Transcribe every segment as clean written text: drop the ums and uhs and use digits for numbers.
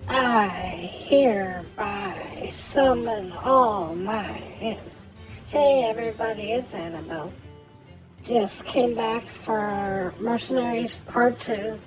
I hereby summon all my hands. Hey everybody, it's Annabelle. Just came back for Mercenaries Part 2.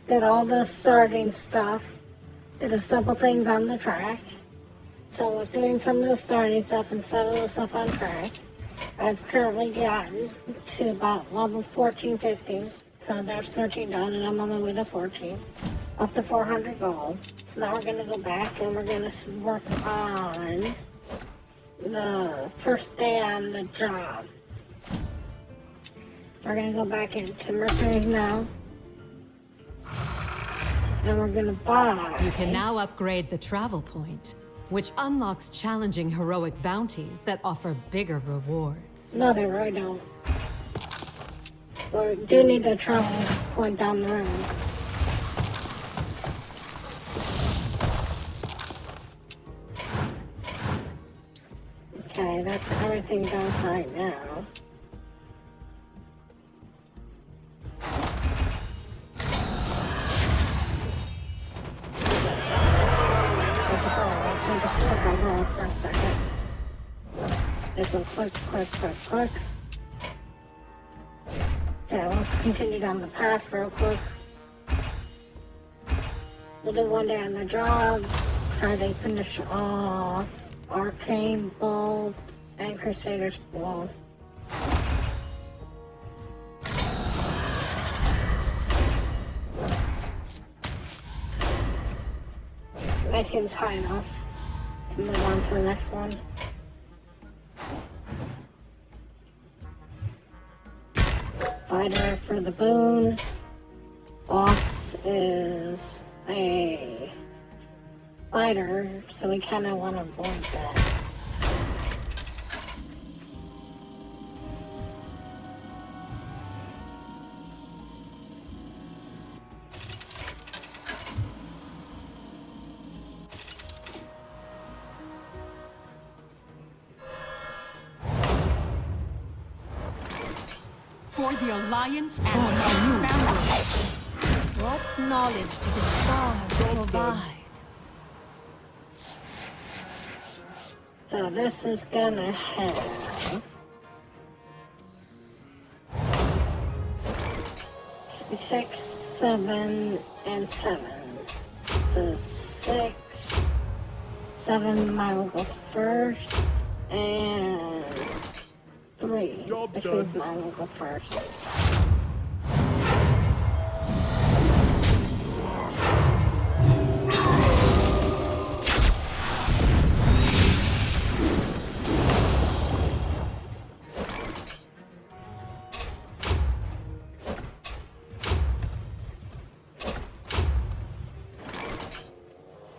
Did all the starting stuff. Did a couple things on the track. So I was doing some of the starting stuff and some of the stuff on track. I've currently gotten to about level 14, 15. So there's 13 done and I'm on my way to 14. Up to 400 gold. So now we're going to go back and we're going to work on the first day on the job. We're going to go back into Mercenaries now. And we're going to buy... You can now upgrade the travel point, which unlocks challenging heroic bounties that offer bigger rewards. No, they really don't. We do need the travel point down the road. Okay, that's everything done for right now. Just click on her for a second. Just a click. Okay, let's continue down the path real quick. We'll do one day on the job. Try to finish off Arcane Bolt and Crusader's Blow. My team's high enough to move on to the next one. Fighter for the boon. Boss is a fighter, so we kind of want to avoid that. For the Alliance and our family. What knowledge do the stars provide? So this is gonna have 6, 7, and 7. So 6, 7 mine will go first, and 3, which means mine will go first.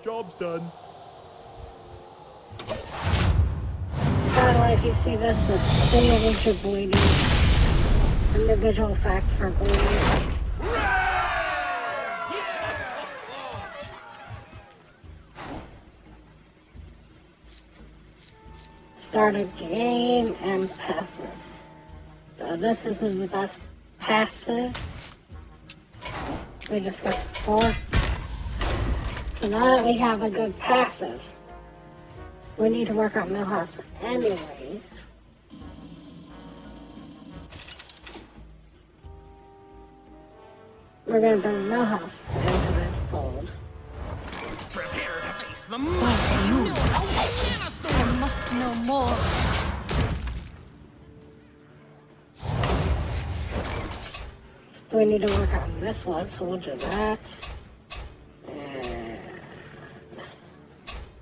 Job's done. By the way, if you see this, the thing of which you're bleeding, and the visual effect for bleeding. Start a game and passive. So this is the best passive. We discussed before. So now that we have a good passive, we need to work on Millhouse anyways. We're gonna bring Millhouse into the fold. Prepare to face the mighty new I must know more. So we need to work on this one, so we'll do that. And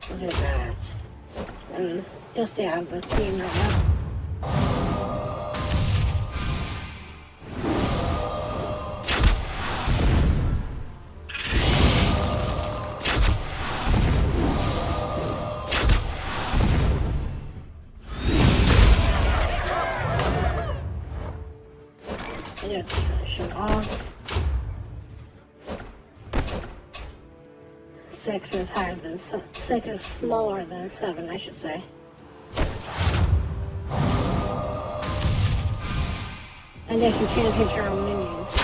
we'll do that. And just stay on the team right now. Let's finish it off. 6 is higher than 6 is smaller than 7, I should say. And if you can't hit your own minions.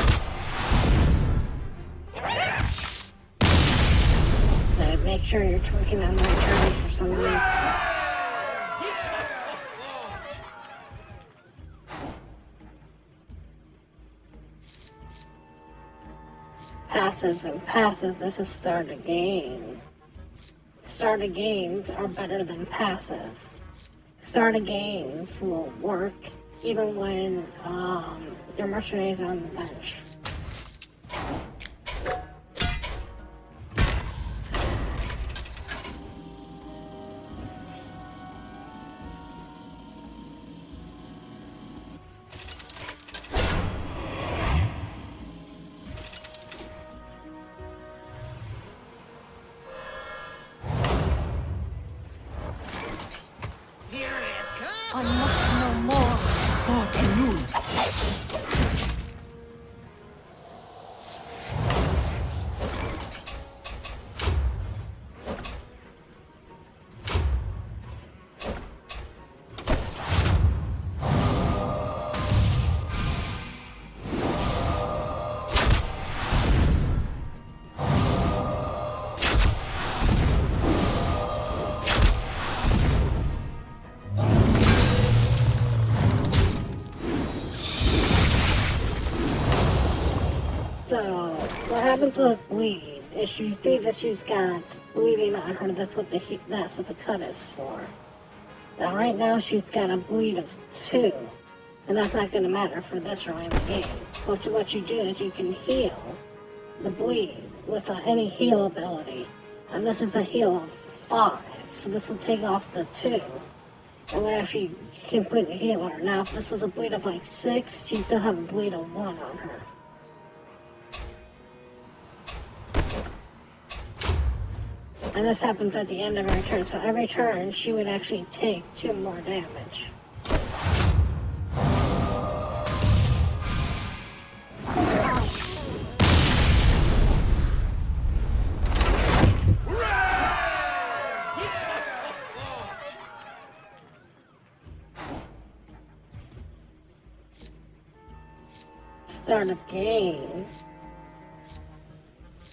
There. make sure you're tweaking on the right turns for some reason. Passives and passives, this is start a game. Starter games are better than passives. Starter games will work even when your mercenaries are on the bench. Here it comes! I must know more. For Elul. So, what happens with bleed is you see that she's got bleeding on her. That's what the cut is for. Now, right now, she's got a bleed of 2, and that's not going to matter for this early in the game. What you do is you can heal the bleed with any heal ability, and this is a heal of 5, so this will take off the 2, and will actually completely heal her. Now, if this is a bleed of like 6, she still have a bleed of 1 on her. And this happens at the end of every turn, so every turn she would actually take 2 more damage. Start of game.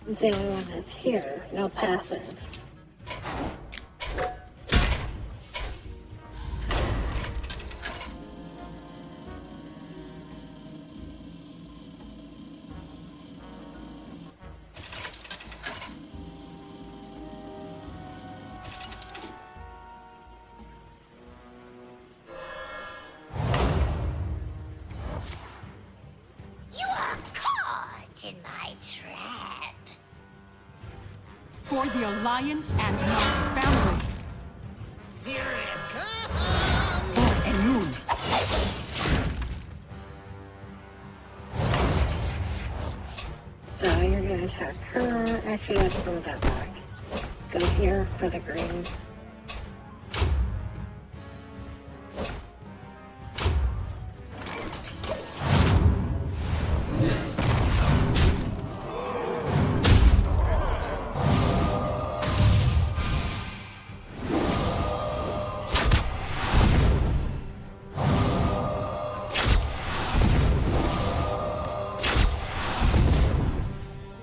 It's the only one that's here, no passives. You are caught in my trap. For the Alliance and my family. Here it comes! For Elul. So you're gonna attack her. Actually, let's move that back. Go here for the green.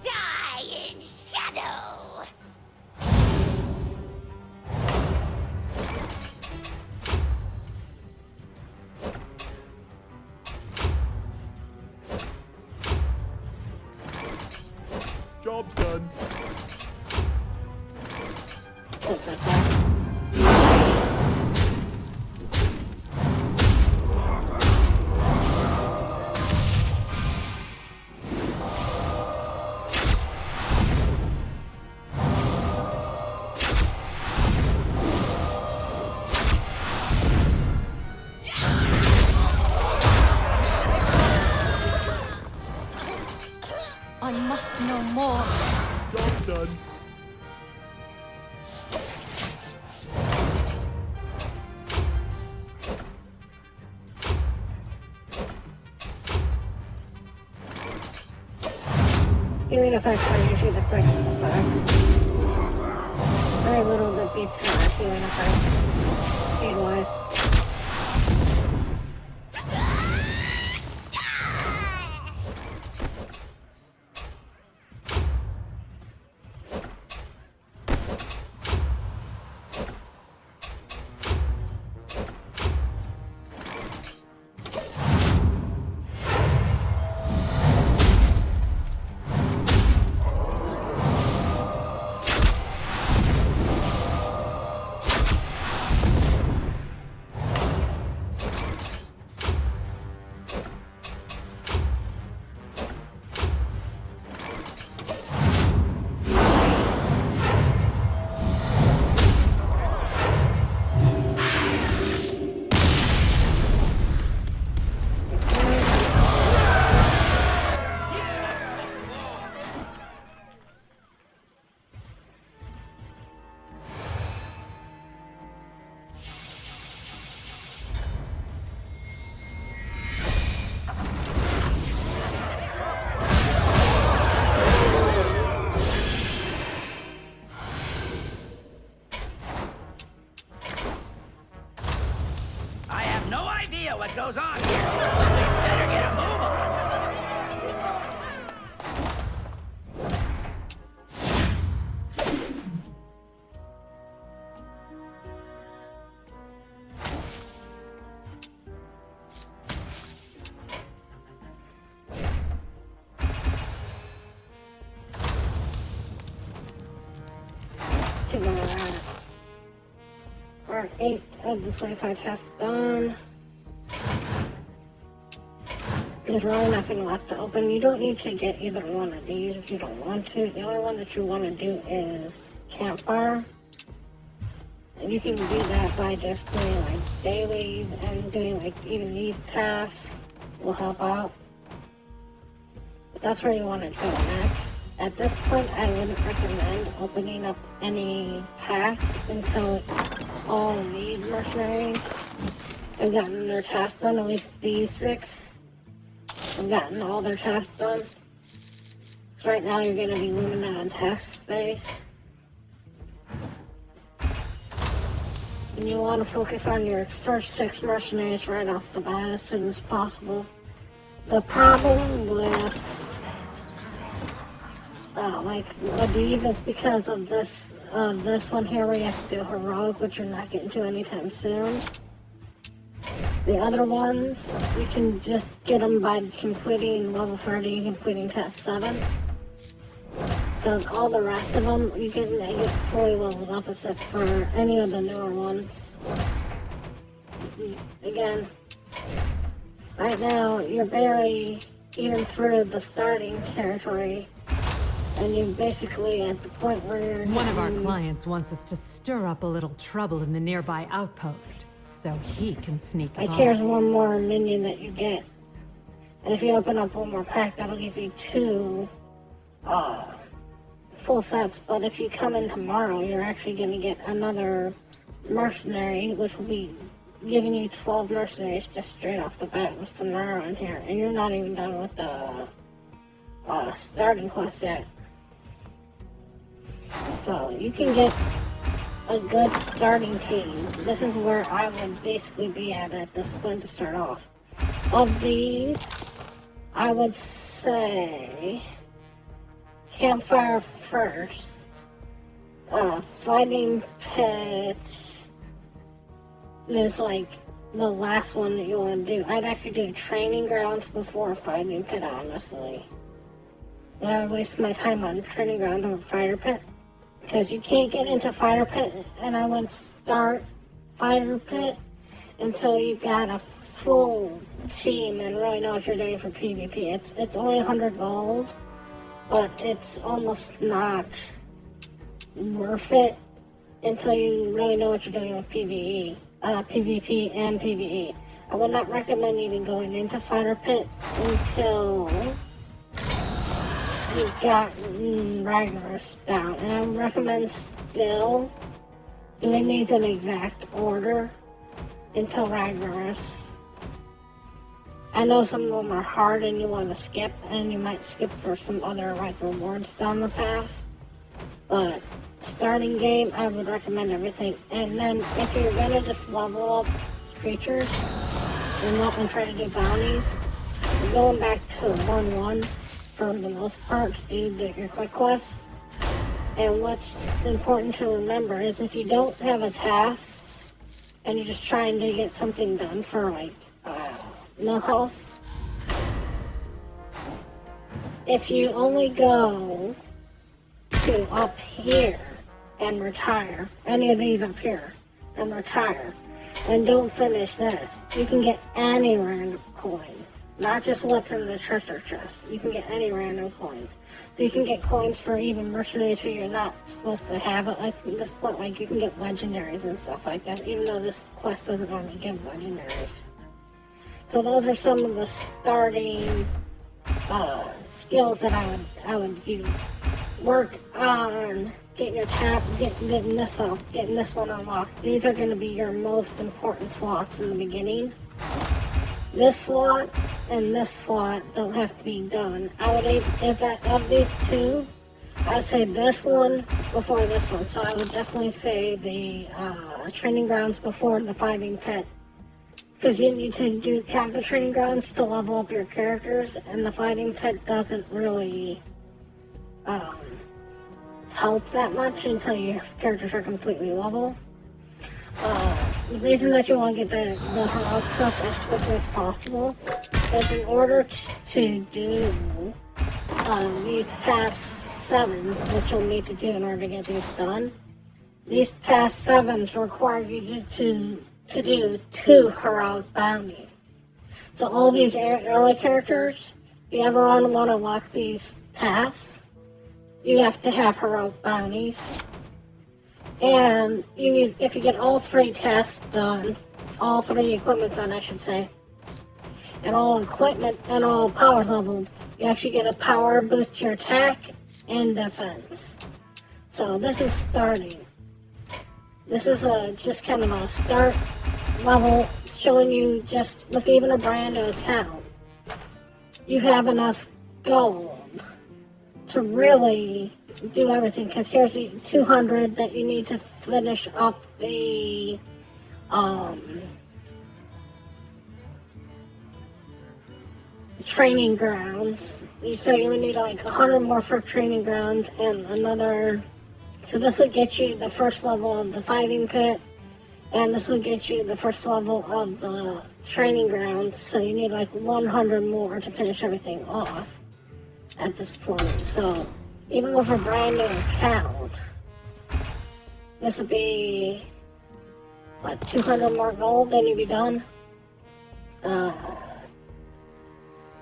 Die in shadow. Job's done. Put that back. I must know more. Job's done. Healing effects are usually the quickest effect. Very little that beats her healing effect. Speed-wise. goes on here? Somebody's better get a move on. We're 8 of the 25 tasks done. There's really nothing left to open. You don't need to get either one of these if you don't want to. The only one that you want to do is campfire. And you can do that by just doing like dailies and doing like even these tasks will help out. But that's where you want to go next. At this point, I wouldn't recommend opening up any packs until all of these mercenaries have gotten their tasks done. At least these 6 have gotten all their tasks done. So right now, you're going to be limited on task space. And you want to focus on your first 6 mercenaries right off the bat as soon as possible. The problem with like Medivh is because of this one here where you have to do heroic, which you're not getting to anytime soon. The other ones, you can just get them by completing level 30 and completing task 7. So all the rest of them, you can get fully leveled up except for any of the newer ones. Again, right now, you're barely even through the starting territory. And you're basically at the point where you're... One of our clients wants us to stir up a little trouble in the nearby outpost, so he can sneak by. Like, here's one more minion that you get. And if you open up one more pack, that'll give you 2 full sets. But if you come in tomorrow, you're actually going to get another mercenary, which will be giving you 12 mercenaries just straight off the bat with some Nara in here. And you're not even done with the starting quest yet. So you can get a good starting team. This is where I would basically be at this point to start off. Of these, I would say campfire first. Fighting pit is like the last one that you want to do. I'd actually do training grounds before fighting pit, honestly. And I would waste my time on training grounds over fighter pit. Because you can't get into fighter pit, and I wouldn't start fighter pit until you've got a full team and really know what you're doing for PvP. It's only 100 gold, but it's almost not worth it until you really know what you're doing with PvE, PvP and PvE. I would not recommend even going into fighter pit until you've gotten Ragnar's down, and I would recommend still doing these in exact order until Ragnar's. I know some of them are hard and you want to skip, and you might skip for some other like rewards down the path, but starting game, I would recommend everything. And then if you're gonna just level up creatures and try to do bounties, going back to 1-1 for the most part to do your quick quests. And what's important to remember is if you don't have a task and you're just trying to get something done for like no health, if you only go to up here and retire, any of these up here and retire, and don't finish this, you can get any random coins. Not just what's in the treasure chest. You can get any random coins. So you can get coins for even mercenaries who you're not supposed to have at like this point. Like you can get legendaries and stuff like that, even though this quest doesn't normally give legendaries. So those are some of the starting skills that I would use. Work on getting your getting this up, getting this one unlocked. These are going to be your most important slots in the beginning. This slot and this slot don't have to be done. I would, if of these two, I'd say this one before this one. So I would definitely say the training grounds before the fighting pit. because you need to have the training grounds to level up your characters, and the fighting pit doesn't really help that much until your characters are completely level. The reason that you want to get the heroic stuff as quickly as possible is in order to do these task 7s, which you'll need to do in order to get these done. These task 7s require you to do 2 heroic bounties. So all these early characters, if you ever want to unlock these tasks, you have to have heroic bounties. And you need, if you get all 3 tasks done, all 3 equipment done, I should say, and all equipment and all powers leveled, you actually get a power boost to your attack and defense. So this is starting. This is just kind of a start level, showing you just with even a brand new account, you have enough gold to really do everything, because here's the 200 that you need to finish up the training grounds. So you would need like 100 more for training grounds and another. So this would get you the first level of the fighting pit, and this would get you the first level of the training grounds. So you need like 100 more to finish everything off at this point. So even with a brand new account, this would be what, 200 more gold, then you'd be done.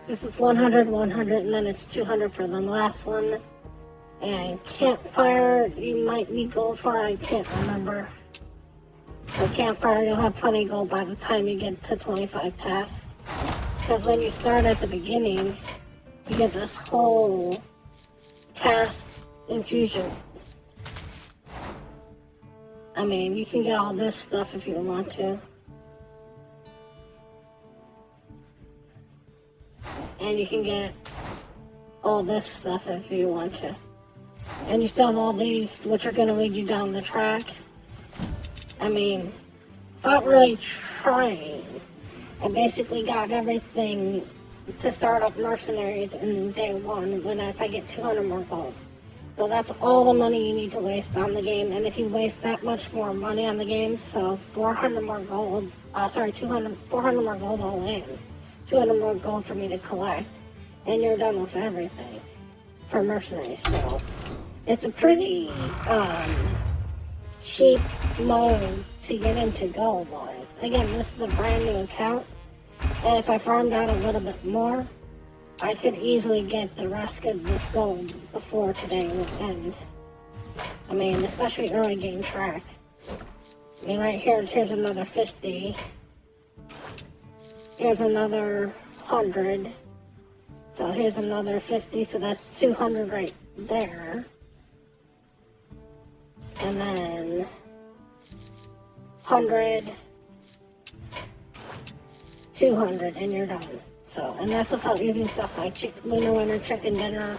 This is 100, 100, and then it's 200 for the last one. And campfire, you might need gold for, I can't remember. So campfire, you'll have plenty of gold by the time you get to 25 tasks. Because when you start at the beginning, you get this whole task infusion. I mean, you can get all this stuff if you want to. And you can get all this stuff if you want to. And you still have all these, which are going to lead you down the track. I mean, without really trying, I basically got everything to start up Mercenaries in day 1 if I get 200 more gold. So that's all the money you need to waste on the game, and if you waste that much more money on the game, so 400 more gold, 400 more gold all in, 200 more gold for me to collect, and you're done with everything for Mercenaries. So it's a pretty cheap mode to get into gold wise. Again, this is a brand new account, and if I farmed out a little bit more, I could easily get the rest of this gold before today would end. I mean, especially early game track. I mean, right here's another 50. Here's another 100. So here's another 50, so that's 200 right there. And then 100, 200, and you're done. So, and that's without using stuff like winner, chicken dinner,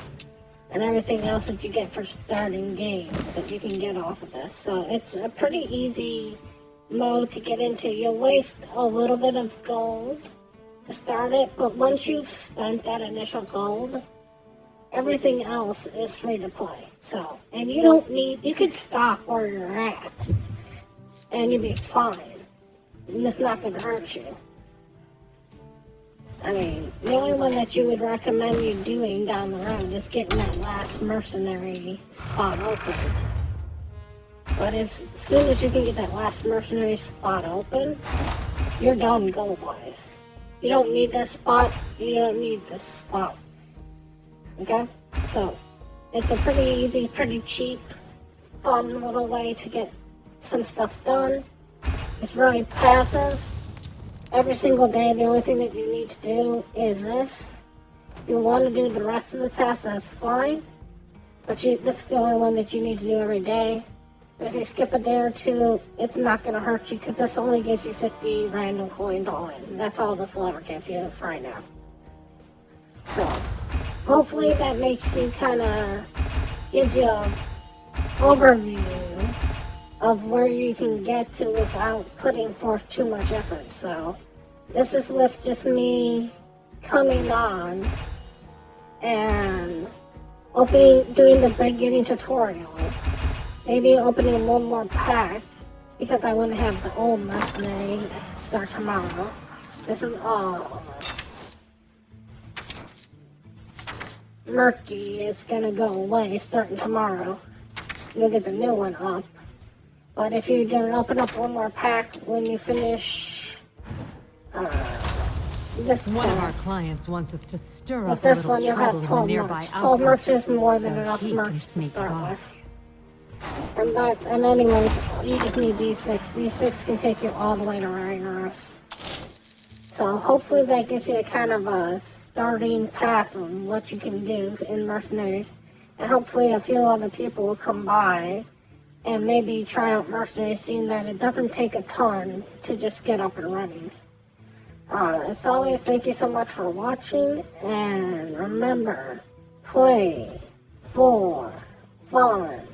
and everything else that you get for starting games that you can get off of this. So it's a pretty easy mode to get into. You'll waste a little bit of gold to start it, but once you've spent that initial gold, everything else is free to play. So, and you could stop where you're at, and you'll be fine. And it's not going to hurt you. I mean, the only one that you would recommend you doing down the road is getting that last mercenary spot open. But as soon as you can get that last mercenary spot open, you're done gold-wise. You don't need this spot, you don't need this spot. Okay? So, it's a pretty easy, pretty cheap, fun little way to get some stuff done. It's very passive. Every single day, the only thing that you need to do is this. If you want to do the rest of the tasks, that's fine. But this is the only one that you need to do every day. But if you skip a day or two, it's not going to hurt you, because this only gives you 50 random coins all in. That's all this will ever give you for right now. So, hopefully that makes you gives you an overview of where you can get to without putting forth too much effort. So, This is with just me coming on and doing the beginning tutorial. Maybe opening one more pack because I wouldn't have the old mercenary start tomorrow. This is all murky. It's gonna go away starting tomorrow. You'll get the new one up. But if you don't open up one more pack when you finish this One of our class, clients wants us to stir with up a this little one you'll trouble have in 12 nearby mercs. 12 mercs outposts, is more than so enough he can mercs to sneak start by. with. And anyways, you just need these 6. These 6 can take you all the way to Ragnaros. So hopefully that gives you a kind of a starting path of what you can do in Mercenaries. And hopefully a few other people will come by and maybe try out Mercenaries, seeing that it doesn't take a ton to just get up and running. As always, thank you so much for watching, and remember, play for fun.